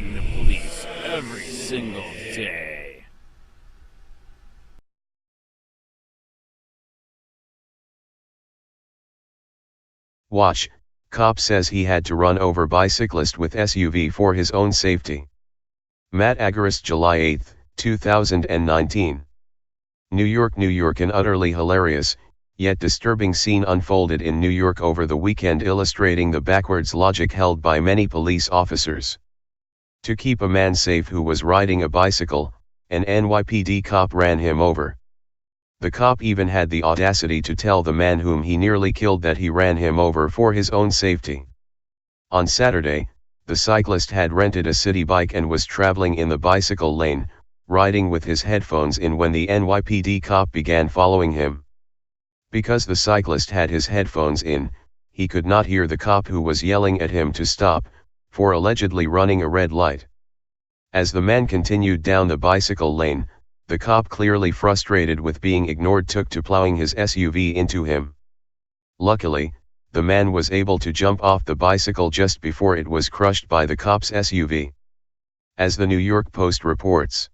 facing the police every single day. Watch, cop says he had to run over bicyclist with SUV for his own safety. Matt Agarist, July 8, 2019. New York, an utterly hilarious, yet disturbing scene unfolded in New York over the weekend, illustrating the backwards logic held by many police officers. To keep a man safe who was riding a bicycle, an NYPD cop ran him over. The cop even had the audacity to tell the man whom he nearly killed that he ran him over for his own safety. On Saturday, the cyclist had rented a city bike and was traveling in the bicycle lane, riding with his headphones in when the NYPD cop began following him. Because the cyclist had his headphones in, he could not hear the cop who was yelling at him to stop, for allegedly running a red light. As the man continued down the bicycle lane, the cop, clearly frustrated with being ignored, took to plowing his SUV into him. Luckily, the man was able to jump off the bicycle just before it was crushed by the cop's SUV. As the New York Post reports,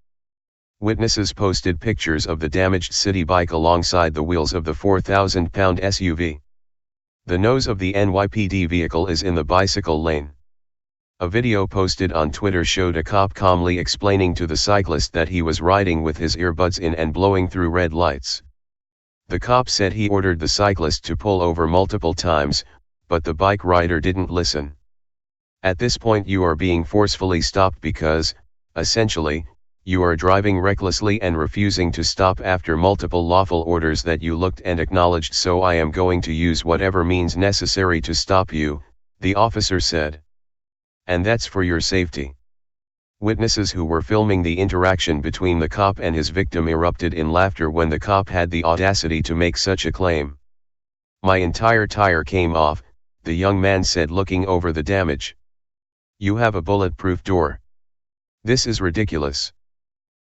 witnesses posted pictures of the damaged city bike alongside the wheels of the 4,000-pound SUV. The nose of the NYPD vehicle is in the bicycle lane. A video posted on Twitter showed a cop calmly explaining to the cyclist that he was riding with his earbuds in and blowing through red lights. The cop said he ordered the cyclist to pull over multiple times, but the bike rider didn't listen. At this point you are being forcefully stopped because, essentially, you are driving recklessly and refusing to stop after multiple lawful orders that you looked and acknowledged, so I am going to use whatever means necessary to stop you, the officer said. And that's for your safety. Witnesses who were filming the interaction between the cop and his victim erupted in laughter when the cop had the audacity to make such a claim. My entire tire came off, the young man said, looking over the damage. You have a bulletproof door. This is ridiculous.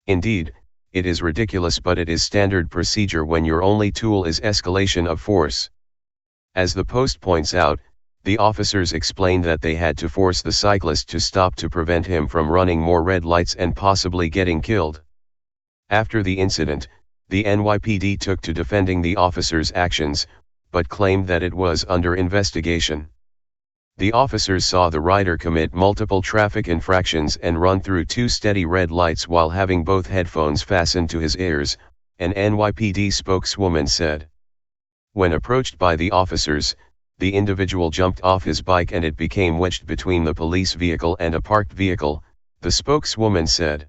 Indeed, it is ridiculous, but it is standard procedure when your only tool is escalation of force. As the Post points out, the officers explained that they had to force the cyclist to stop to prevent him from running more red lights and possibly getting killed. After the incident, the NYPD took to defending the officers' actions, but claimed that it was under investigation. The officers saw the rider commit multiple traffic infractions and run through 2 steady red lights while having both headphones fastened to his ears, an NYPD spokeswoman said. When approached by the officers, the individual jumped off his bike and it became wedged between the police vehicle and a parked vehicle, the spokeswoman said.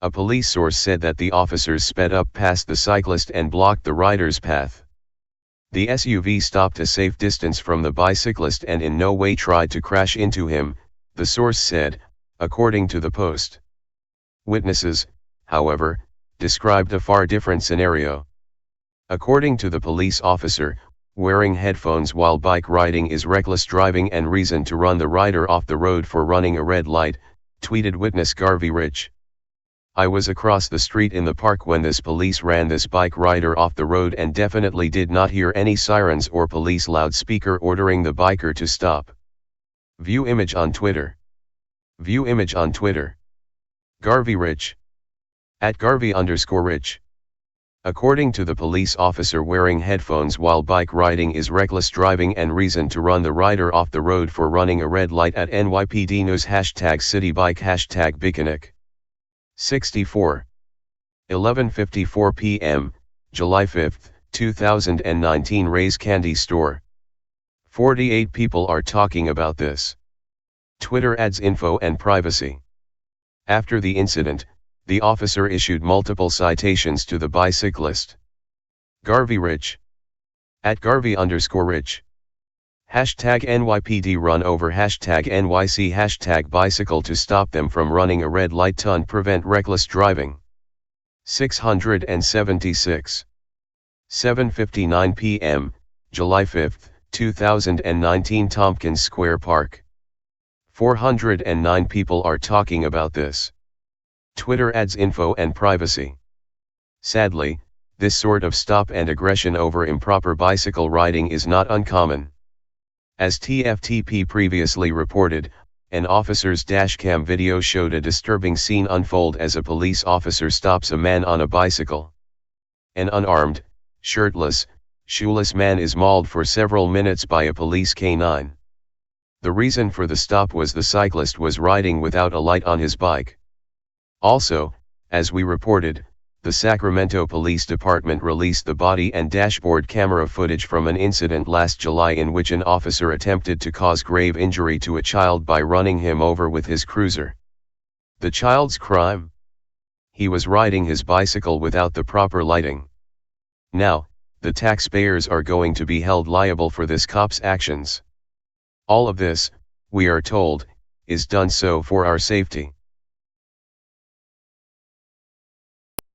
A police source said that the officers sped up past the cyclist and blocked the rider's path. The SUV stopped a safe distance from the bicyclist and in no way tried to crash into him, the source said, according to the Post. Witnesses, however, described a far different scenario. According to the police officer, wearing headphones while bike riding is reckless driving and reason to run the rider off the road for running a red light, tweeted witness Garvey Rich. I was across the street in the park when this police ran this bike rider off the road and definitely did not hear any sirens or police loudspeaker ordering the biker to stop. View image on Twitter. View image on Twitter. Garvey Rich. @Garvey_Rich. According to the police officer, wearing headphones while bike riding is reckless driving and reason to run the rider off the road for running a red light at NYPD News #CityBike #Bicyclist. 64. 11:54 p.m., July 5, 2019. Ray's Candy Store. 48 people are talking about this. Twitter adds info and privacy. After the incident, the officer issued multiple citations to the bicyclist. Garvey Rich. @Garvey_Rich. #NYPD run over #NYC #bicycle to stop them from running a red light to prevent reckless driving. 676. 7:59 p.m., July 5, 2019. Tompkins Square Park. 409 people are talking about this. Twitter adds info and privacy. Sadly, this sort of stop and aggression over improper bicycle riding is not uncommon. As TFTP previously reported, An officer's dashcam video showed a disturbing scene unfold as a police officer stops a man on a bicycle. An unarmed, shirtless, shoeless man is mauled for several minutes by a police canine. The reason for the stop was the cyclist was riding without a light on his bike. Also, as we reported, the Sacramento Police Department released the body and dashboard camera footage from an incident last July in which an officer attempted to cause grave injury to a child by running him over with his cruiser. The child's crime? He was riding his bicycle without the proper lighting. Now, the taxpayers are going to be held liable for this cop's actions. All of this, we are told, is done so for our safety.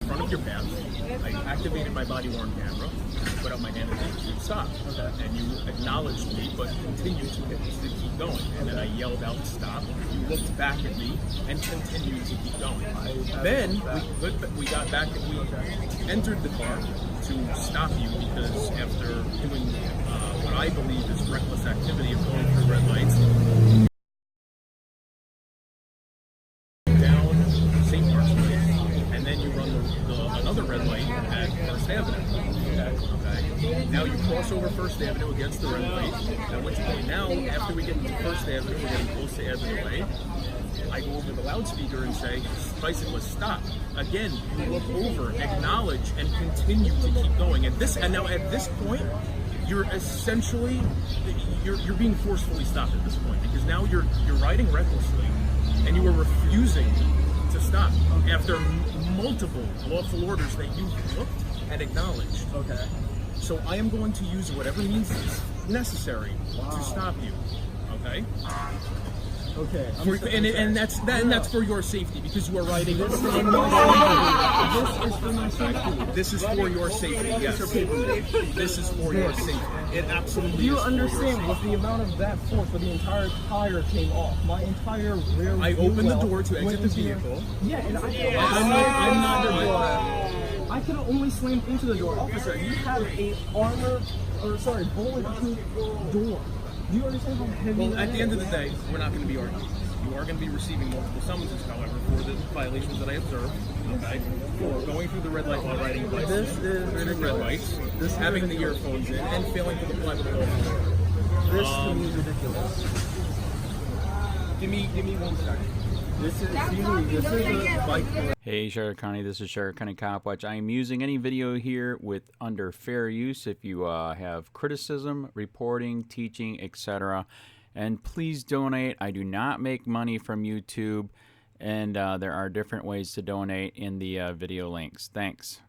Front of your path, I activated my body-worn camera, put up my hand and said, stop. And you acknowledged me, but continued to keep going. And then I yelled out, stop. You looked back at me and continued to keep going. Then we got back and we entered the car to stop you because after doing what I believe is reckless activity of going through red lights, down St. Mark's Place, and then you run another red light at First Avenue. Okay. Now you cross over First Avenue against the red light. At which point now, after we get to First Avenue, we're getting close to Avenue A. I go over the loudspeaker and say, "Bicyclist, stop." Again, you look over, acknowledge, and continue to keep going. And now at this point, you're essentially you're being forcefully stopped at this point because now you're riding recklessly, and you are refusing to stop after multiple lawful orders that you looked and acknowledged. Okay. So I am going to use whatever means is necessary to stop you. Okay. Okay. And that's for your safety because you are riding. This is for my safety. This is for your safety. Yes. This is for your safety. It absolutely. Do you understand? With the amount of that force, where the entire tire came off, my entire rear. I opened the door to exit the vehicle. Yeah, and I'm not the door. I could have only slammed into the door, officer. You have a bulletproof door. Do you understand how heavy? Well, at the end of the day, we're not going to be arguing. You are going to be receiving multiple summonses, however, for the violations that I observed. Okay, for going through the red light while riding a bicycle. This is red lights. This having the earphones in and failing to comply with the law. This to me is ridiculous. Give me 1 second. This is a bike. Hey Sheriff County, this is Sheriff County COPWATCH. I am using any video here with under fair use if you have criticism, reporting, teaching, etc. And please donate. I do not make money from YouTube, and there are different ways to donate in the video links. Thanks.